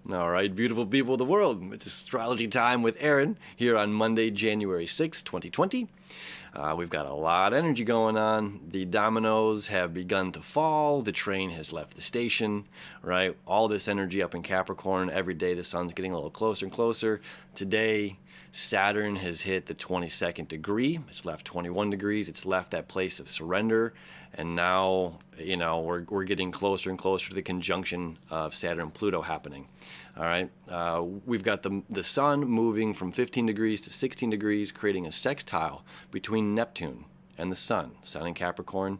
All right, beautiful people of the world. It's astrology time with Aaron here on Monday, January 6th, 2020. We've got a lot of energy going on. The dominoes have begun to fall. The train has left the station, right? All this energy up in Capricorn. Every day the sun's getting a little closer and closer. Today, Saturn has hit the 22nd degree. It's left 21 degrees. It's left that place of surrender. And now, we're getting closer and closer to the conjunction of Saturn and Pluto happening. All right. We've got the sun moving from 15 degrees to 16 degrees, creating a sextile between Neptune and the sun. Sun in Capricorn,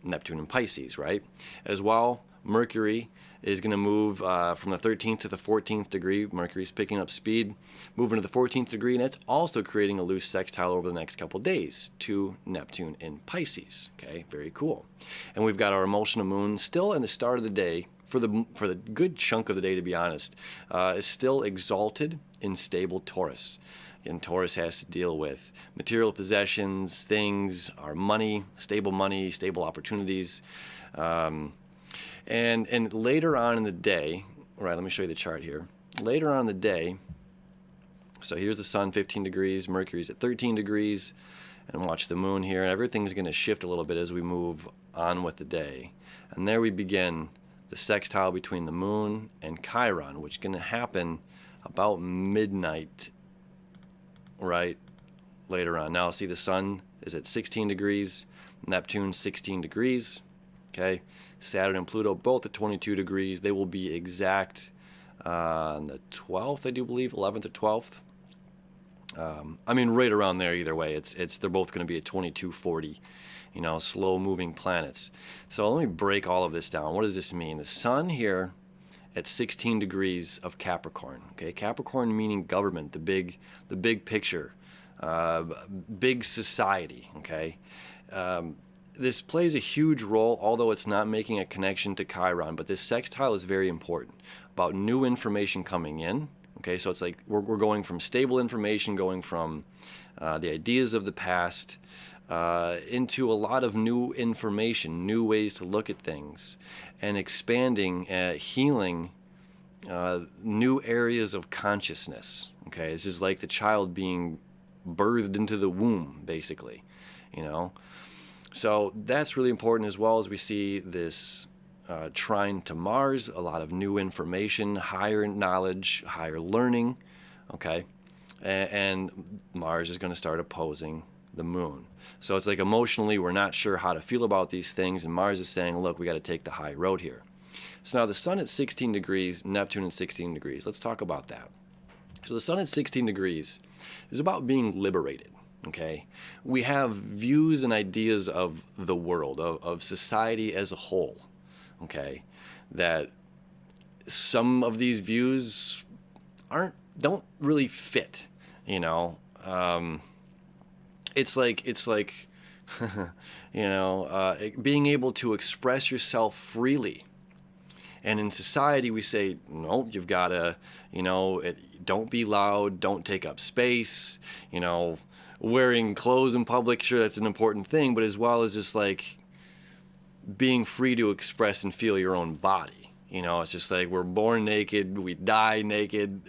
Neptune in Pisces, right? As well, Mercury is going to move from the 13th to the 14th degree. Mercury's picking up speed, moving to the 14th degree, and it's also creating a loose sextile over the next couple days to Neptune in Pisces. Okay, very cool. And we've got our emotional moon still in the start of the day, for the good chunk of the day, to be honest, is still exalted in stable Taurus. Again, Taurus has to deal with material possessions, things, our money, stable opportunities. And later on in the day, right, let me show you the chart here. Later on in the day, so here's the sun, 15 degrees, Mercury's at 13 degrees, and watch the moon here. And everything's going to shift a little bit as we move on with the day. And there we begin the sextile between the moon and Chiron, which is going to happen about midnight, right, later on. Now, see, the sun is at 16 degrees, Neptune 16 degrees, okay? Saturn and Pluto both at 22 degrees. They will be exact on the 12th, I do believe, 11th or 12th. Right around there either way. They're both going to be at 2240, slow-moving planets. So let me break all of this down. What does this mean? The sun here at 16 degrees of Capricorn. Okay, Capricorn meaning government, the big picture, big society. Okay, this plays a huge role, although it's not making a connection to Chiron. But this sextile is very important about new information coming in. Okay, so it's like we're going from stable information, going from the ideas of the past into a lot of new information, new ways to look at things, and expanding, healing new areas of consciousness. Okay, this is like the child being birthed into the womb, basically, So that's really important, as well as we see this trine to Mars, a lot of new information, higher knowledge, higher learning, okay? And Mars is going to start opposing the moon. So it's like emotionally we're not sure how to feel about these things, and Mars is saying, look, we got to take the high road here. So now the sun at 16 degrees, Neptune at 16 degrees. Let's talk about that. So the sun at 16 degrees is about being liberated. Okay, we have views and ideas of the world, of society as a whole. Okay, that some of these views don't really fit. It's like being able to express yourself freely. And in society, we say, no, you've got to, don't be loud, don't take up space, wearing clothes in public, sure, that's an important thing, but as well as just like being free to express and feel your own body. It's just like we're born naked, we die naked,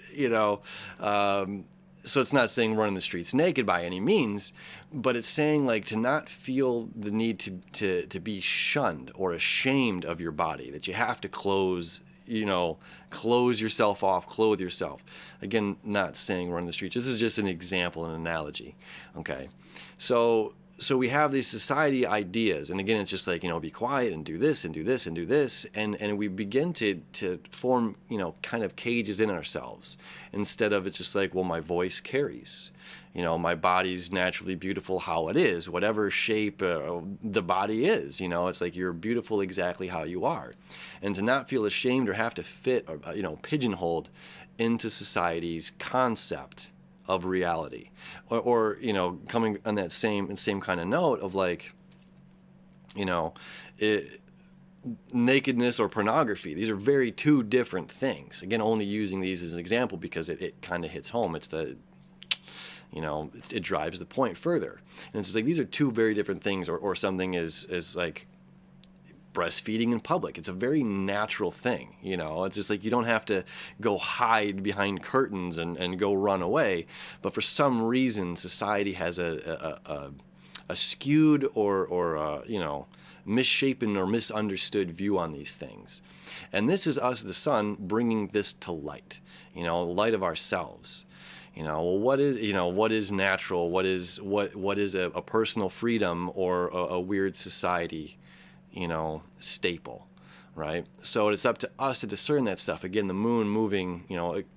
So it's not saying run in the streets naked by any means, but it's saying like to not feel the need to be shunned or ashamed of your body, that you have to close yourself off, clothe yourself. Again, not saying run the streets. This is just an example, an analogy. Okay, so we have these society ideas, and again, it's just like, be quiet and do this and do this and do this, and we begin to form, kind of cages in ourselves, instead of it's just like, well, my voice carries. My body's naturally beautiful how it is, whatever shape the body is, it's like you're beautiful exactly how you are. And to not feel ashamed or have to fit or, pigeonholed into society's concept of reality, or coming on that same kind of note of like, nakedness or pornography. These are very two different things. Again, only using these as an example because it kind of hits home. It's the it drives the point further. And it's like these are two very different things, or something is like breastfeeding in public. It's a very natural thing, It's just like you don't have to go hide behind curtains and go run away. But for some reason, society has a skewed or misshapen or misunderstood view on these things. And this is us, the sun, bringing this to light, light of ourselves. What is natural? What is a personal freedom or a weird society, staple, right? So it's up to us to discern that stuff. Again, the moon moving,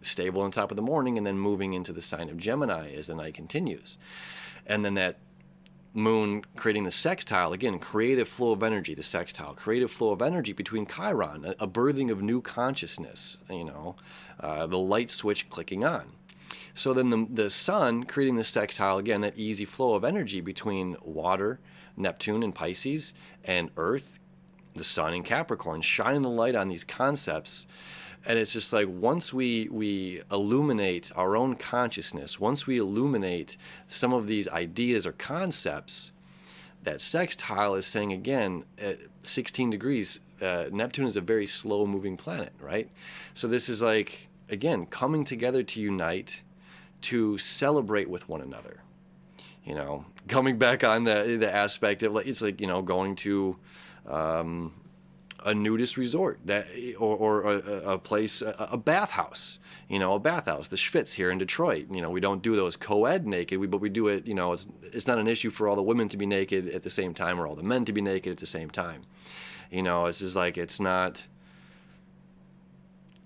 stable on top of the morning and then moving into the sign of Gemini as the night continues. And then that moon creating the sextile, again, creative flow of energy, the sextile, creative flow of energy between Chiron, a birthing of new consciousness, the light switch clicking on. So then the sun creating the sextile, again, that easy flow of energy between water, Neptune and Pisces, and Earth, the sun in Capricorn, shining the light on these concepts. And it's just like once we illuminate our own consciousness, once we illuminate some of these ideas or concepts, that sextile is saying, again, at 16 degrees, Neptune is a very slow-moving planet, right? So this is like, again, coming together to unite, to celebrate with one another. Coming back on the aspect of, like, it's like, going to a nudist resort or a place, a bathhouse, a bathhouse, the Schwitz here in Detroit. We don't do those co-ed naked, but we do it, it's not an issue for all the women to be naked at the same time or all the men to be naked at the same time. It's just like, it's not,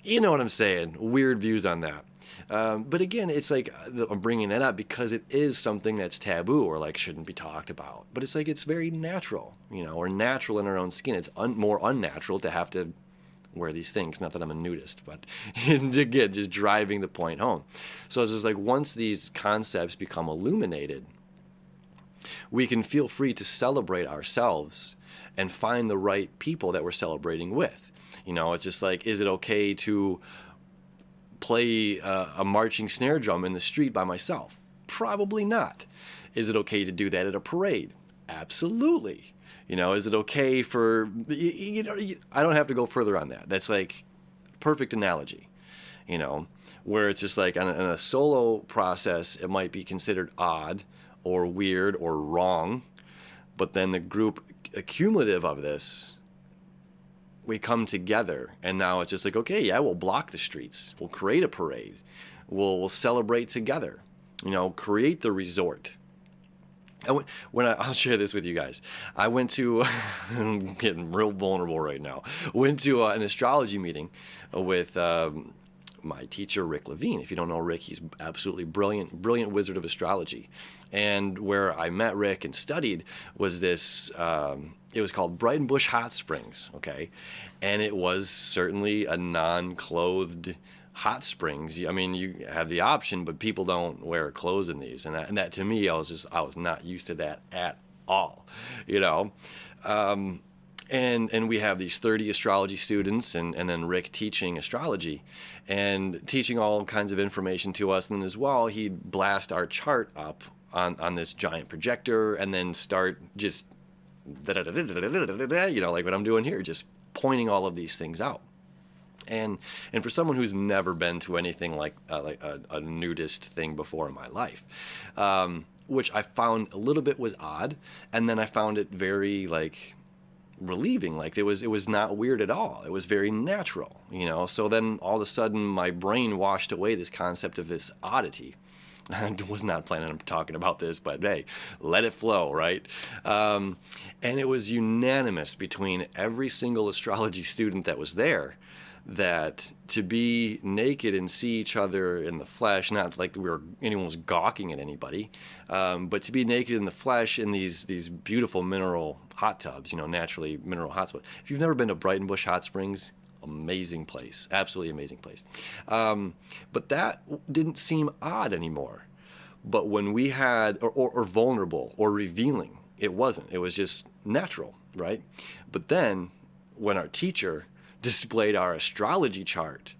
you know what I'm saying? Weird views on that. But again, it's like, I'm bringing that up because it is something that's taboo or like shouldn't be talked about. But it's like, it's very natural, or natural in our own skin. It's more unnatural to have to wear these things. Not that I'm a nudist, but again, just driving the point home. So it's just like, once these concepts become illuminated, we can feel free to celebrate ourselves and find the right people that we're celebrating with. It's just like, is it okay to play a marching snare drum in the street by myself? Probably not. Is it okay to do that at a parade? Absolutely. Is it okay for, I don't have to go further on that. That's like perfect analogy, where it's just like on a solo process, it might be considered odd or weird or wrong, but then the group accumulative of this, we come together, and now it's just like, okay, yeah, we'll block the streets, we'll create a parade, we'll celebrate together, create the resort. I'll share this with you guys. I went to, I'm getting real vulnerable right now. Went to an astrology meeting with my teacher, Rick Levine. If you don't know Rick, he's absolutely brilliant wizard of astrology. And where I met Rick and studied was this, it was called Brighton Bush Hot Springs, okay? And it was certainly a non-clothed hot springs. I mean, you have the option, but people don't wear clothes in these. And that to me, I was not used to that at all, And we have these 30 astrology students and then Rick teaching astrology and teaching all kinds of information to us. And then as well, he'd blast our chart up on this giant projector and then start just, like what I'm doing here, just pointing all of these things out. And for someone who's never been to anything like a nudist thing before in my life, which I found a little bit was odd, and then I found it very relieving. Like it was not weird at all. It was very natural, So then all of a sudden my brain washed away this concept of this oddity. I was not planning on talking about this, but hey, let it flow, right? And it was unanimous between every single astrology student that was there that to be naked and see each other in the flesh, not like anyone was gawking at anybody, but to be naked in the flesh in these beautiful mineral hot tubs, naturally mineral hot spots. If you've never been to Brighton Bush Hot Springs, amazing place, absolutely amazing place. But that didn't seem odd anymore. But when we had, or vulnerable or revealing, it wasn't. It was just natural, right? But then when our teacher displayed our astrology chart,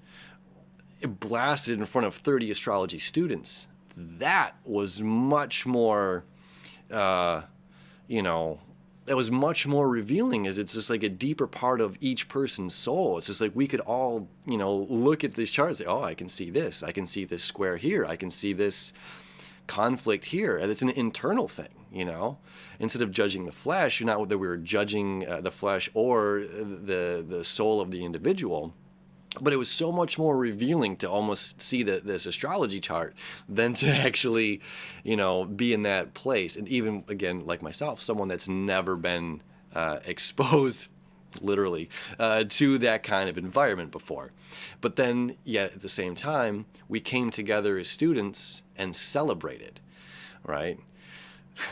it blasted in front of 30 astrology students, that was much more, that was much more revealing, is it's just like a deeper part of each person's soul. It's just like we could all, look at these charts and say, oh, I can see this square here, I can see this conflict here, and it's an internal thing. Instead of judging the flesh, not whether we were judging the flesh or the soul of the individual. But it was so much more revealing to almost see this astrology chart than to actually, be in that place. And even, again, like myself, someone that's never been exposed, literally, to that kind of environment before. But then, yet at the same time, we came together as students and celebrated, right?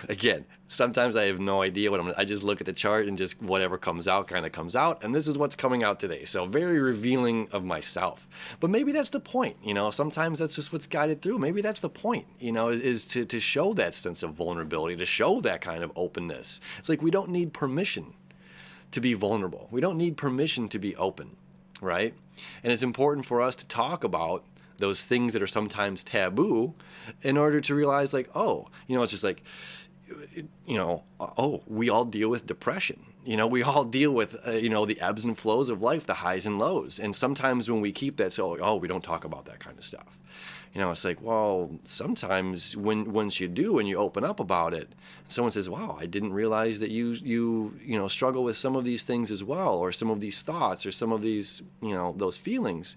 Again, sometimes I have no idea I just look at the chart and just whatever comes out kind of comes out. And this is what's coming out today. So very revealing of myself. But maybe that's the point. Sometimes that's just what's guided through. Maybe that's the point, is to show that sense of vulnerability, to show that kind of openness. It's like we don't need permission to be vulnerable. We don't need permission to be open, right? And it's important for us to talk about those things that are sometimes taboo in order to realize, like, oh, it's just like, oh, we all deal with depression. We all deal with, the ebbs and flows of life, the highs and lows. And sometimes when we keep that, we don't talk about that kind of stuff. It's like, well, sometimes once you do and you open up about it, someone says, wow, I didn't realize that you struggle with some of these things as well, or some of these thoughts, or some of these, those feelings.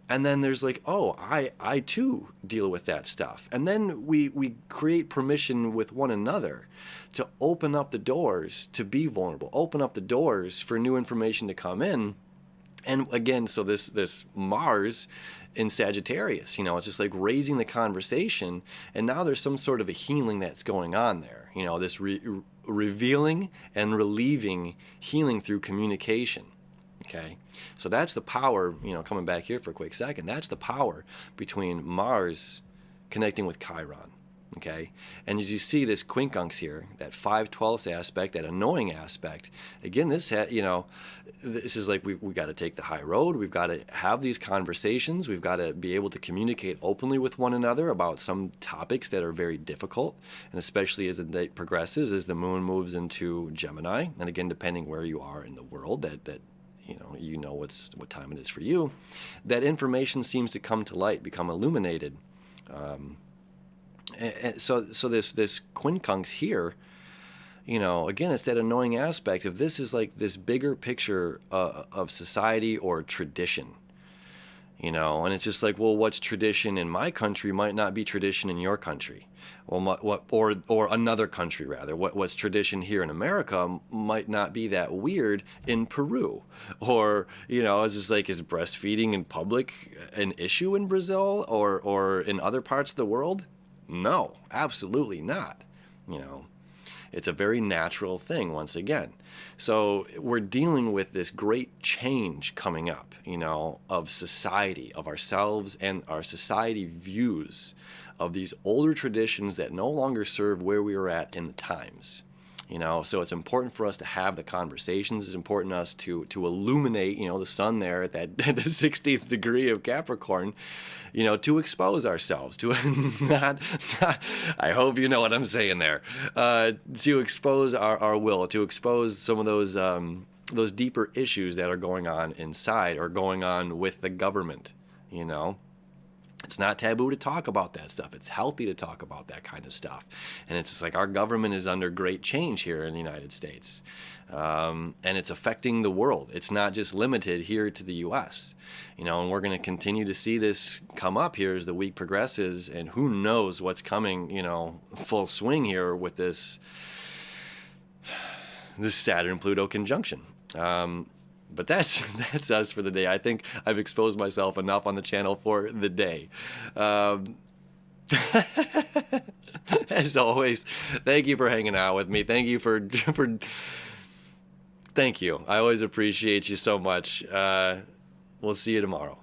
And then there's like, oh, I too deal with that stuff. And then we create permission with one another to open up the doors to be vulnerable, open up the doors for new information to come in. And again, so this Mars in Sagittarius, it's just like raising the conversation. And now there's some sort of a healing that's going on there. This revealing and relieving healing through communication. Okay, so that's the power, coming back here for a quick second, that's the power between Mars connecting with Chiron, okay? And as you see this quincunx here, that 5/12 aspect, that annoying aspect, again, this is like we got to take the high road, we've got to have these conversations, we've got to be able to communicate openly with one another about some topics that are very difficult, and especially as the day progresses, as the moon moves into Gemini, and again, depending where you are in the world, that what time it is for you, that information seems to come to light, become illuminated. So this quincunx here, again, it's that annoying aspect of this is like this bigger picture of society or tradition. And it's just like, well, what's tradition in my country might not be tradition in your country, or another country rather. What's tradition here in America might not be that weird in Peru, or it's just like, is breastfeeding in public an issue in Brazil or in other parts of the world? No, absolutely not. It's a very natural thing once again. So we're dealing with this great change coming up, of society, of ourselves and our society views of these older traditions that no longer serve where we were at in the times. So it's important for us to have the conversations. It's important for us to illuminate, the sun there at the 16th degree of Capricorn, to expose ourselves, to not, I hope you know what I'm saying there, to expose our will, to expose some of those deeper issues that are going on inside or going on with the government, It's not taboo to talk about that stuff. It's healthy to talk about that kind of stuff. And it's just like our government is under great change here in the United States. And it's affecting the world. It's not just limited here to the U.S. And we're going to continue to see this come up here as the week progresses. And who knows what's coming, full swing here with this Saturn-Pluto conjunction. But that's us for the day. I think I've exposed myself enough on the channel for the day. As always, thank you for hanging out with me. Thank you thank you. I always appreciate you so much. We'll see you tomorrow.